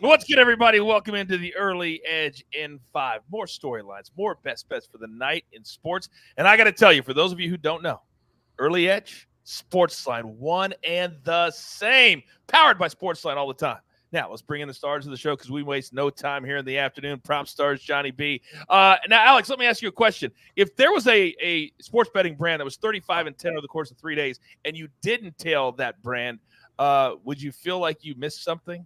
What's good, everybody? Welcome into the Early Edge in 5. More storylines, more best bets for the night in sports. And I got to tell you, for those of you who don't know, Early Edge, SportsLine, one and the same. Powered by SportsLine all the time. Now, let's bring in the stars of the show because we waste no time here in the afternoon. PropStarz, Johnny B. Now, Alex, let me ask you a question. If there was a sports betting brand that was 35-10 over the course of 3 days and you didn't tail that brand, would you feel like you missed something?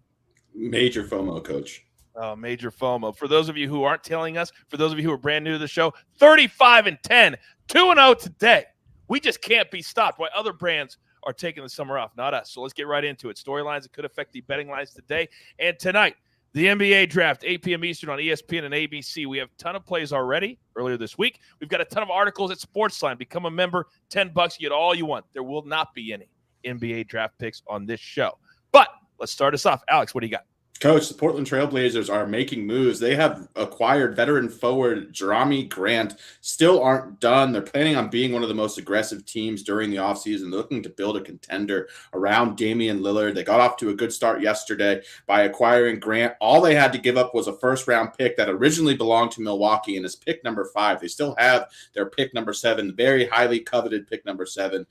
Major FOMO, Coach. Oh, major FOMO. For those of you who aren't telling us, for those of you who are brand new to the show, 35-10, 2-0 today. We just can't be stopped. While other brands are taking the summer off, not us. So let's get right into it. Storylines that could affect the betting lines today and tonight. The NBA draft, 8 p.m. Eastern on ESPN and ABC. We have a ton of plays already earlier this week. We've got a ton of articles at SportsLine. Become a member, $10, you get all you want. There will not be any NBA draft picks on this show. But let's start us off. Alex, what do you got? Coach, the Portland Trailblazers are making moves. They have acquired veteran forward Jerami Grant. Still aren't done. They're planning on being one of the most aggressive teams during the offseason, looking to build a contender around Damian Lillard. They got off to a good start yesterday by acquiring Grant. All they had to give up was a first-round pick that originally belonged to Milwaukee and is pick number 5. They still have their pick number 7, very highly coveted pick number 7.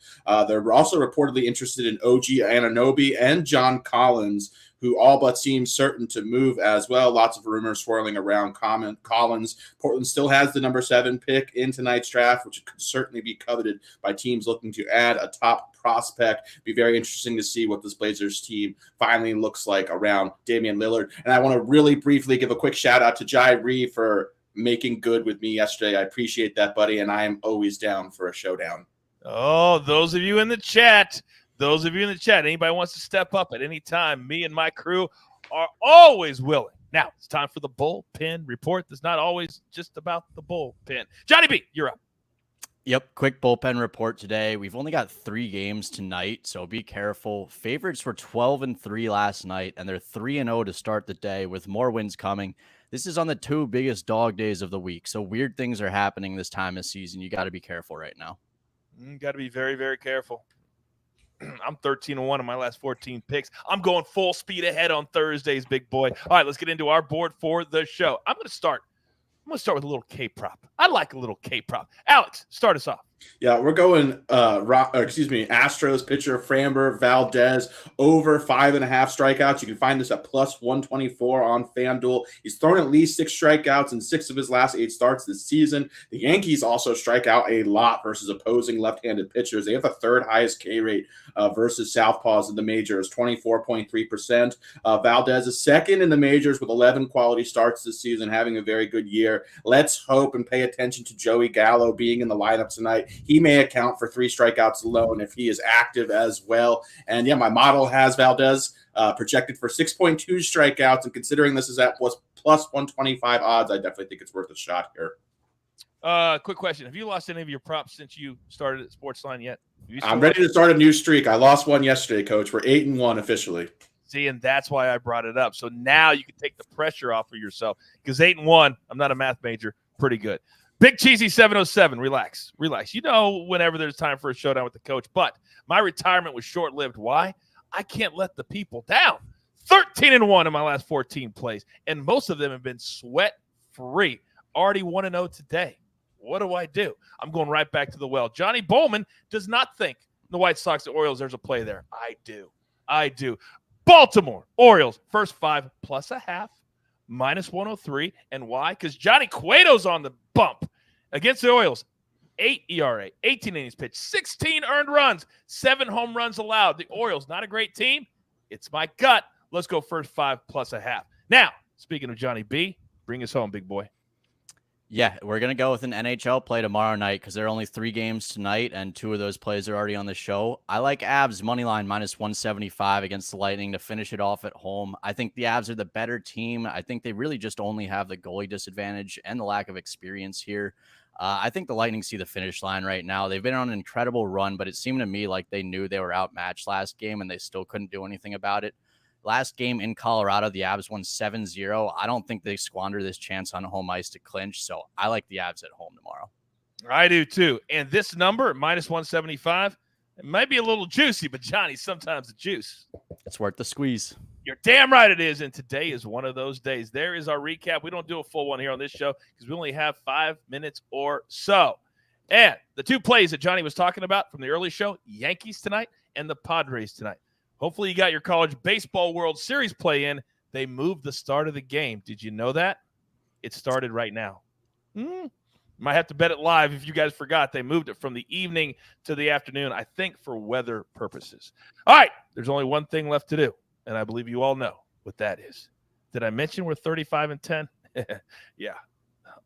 They're also reportedly interested in OG Anunoby and John Collins, who all but seems certain to move as well. Lots of rumors swirling around Collins. Portland still has the number 7 pick in tonight's draft, which could certainly be coveted by teams looking to add a top prospect. Be very interesting to see what this Blazers team finally looks like around Damian Lillard. And I want to really briefly give a quick shout out to Jai Ree for making good with me yesterday. I appreciate that, buddy, and I am always down for a showdown. Oh, those of you in the chat, anybody wants to step up at any time, me and my crew are always willing. Now, it's time for the Bullpen Report. That's not always just about the bullpen. Johnny B, you're up. Yep, quick bullpen report today. We've only got 3 games tonight, so be careful. Favorites were 12-3 last night, and they're 3-0 to start the day with more wins coming. This is on the 2 biggest dog days of the week, so weird things are happening this time of season. You got to be careful right now. Got to be very, very careful. I'm 13-1 in my last 14 picks. I'm going full speed ahead on Thursdays, big boy. All right, let's get into our board for the show. I'm going to start with a little K-prop. I like a little K-prop. Alex, start us off. Yeah, we're going, Astros pitcher Framber Valdez over 5.5 strikeouts. You can find this at plus 124 on FanDuel. He's thrown at least 6 strikeouts in 6 of his last 8 starts this season. The Yankees also strike out a lot versus opposing left-handed pitchers. They have the 3rd highest K rate versus southpaws in the majors, 24.3%. Valdez is 2nd in the majors with 11 quality starts this season, having a very good year. Let's hope and pay attention to Joey Gallo being in the lineup tonight. He may account for 3 strikeouts alone if he is active as well. And yeah, my model has Valdez projected for 6.2 strikeouts. And considering this is at plus 125 odds, I definitely think it's worth a shot here. Quick question. Have you lost any of your props since you started at SportsLine yet? I'm ready to start a new streak. I lost one yesterday, Coach. We're 8-1 officially. See, and that's why I brought it up. So now you can take the pressure off of yourself because 8-1, I'm not a math major, pretty good. Big Cheesy 707, relax. You know whenever there's time for a showdown with the coach, but my retirement was short-lived. Why? I can't let the people down. 13-1 in my last 14 plays, and most of them have been sweat-free. Already 1-0 today. What do I do? I'm going right back to the well. Johnny Bollman does not think the White Sox and Orioles, there's a play there. I do. Baltimore Orioles, first 5 plus a half. Minus 103. And why? Because Johnny Cueto's on the bump against the Orioles. 8 ERA, 18 innings pitched, 16 earned runs, 7 home runs allowed. The Orioles, not a great team. It's my gut. Let's go first 5 plus a half. Now, speaking of Johnny B, bring us home, big boy. Yeah, we're going to go with an NHL play tomorrow night because there are only 3 games tonight, and 2 of those plays are already on the show. I like Avs moneyline minus 175 against the Lightning to finish it off at home. I think the Avs are the better team. I think they really just only have the goalie disadvantage and the lack of experience here. I think the Lightning see the finish line right now. They've been on an incredible run, but it seemed to me like they knew they were outmatched last game, and they still couldn't do anything about it. Last game in Colorado, the Avs won 7-0. I don't think they squander this chance on home ice to clinch, so I like the Avs at home tomorrow. I do too. And this number, minus 175, it might be a little juicy, but Johnny, sometimes the juice. It's worth the squeeze. You're damn right it is, and today is one of those days. There is our recap. We don't do a full one here on this show because we only have 5 minutes or so. And the 2 plays that Johnny was talking about from the early show, Yankees tonight and the Padres tonight. Hopefully you got your College Baseball World Series play in. They moved the start of the game. Did you know that? It started right now. Might have to bet it live if you guys forgot. They moved it from the evening to the afternoon, I think for weather purposes. All right, there's only one thing left to do, and I believe you all know what that is. Did I mention we're 35-10? Yeah,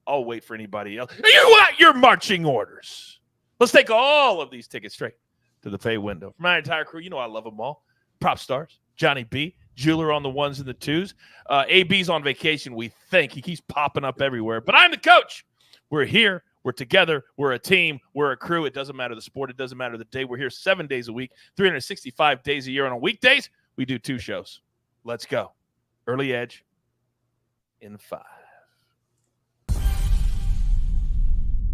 I'll wait for anybody else. You want your marching orders? Let's take all of these tickets straight to the pay window. For my entire crew, you know I love them all. PropStarz, Johnny B, Jeweler on the 1s and the 2s. AB's on vacation, we think. He keeps popping up everywhere. But I'm the coach. We're here. We're together. We're a team. We're a crew. It doesn't matter the sport. It doesn't matter the day. We're here 7 days a week, 365 days a year. And on weekdays, we do 2 shows. Let's go. Early Edge in 5.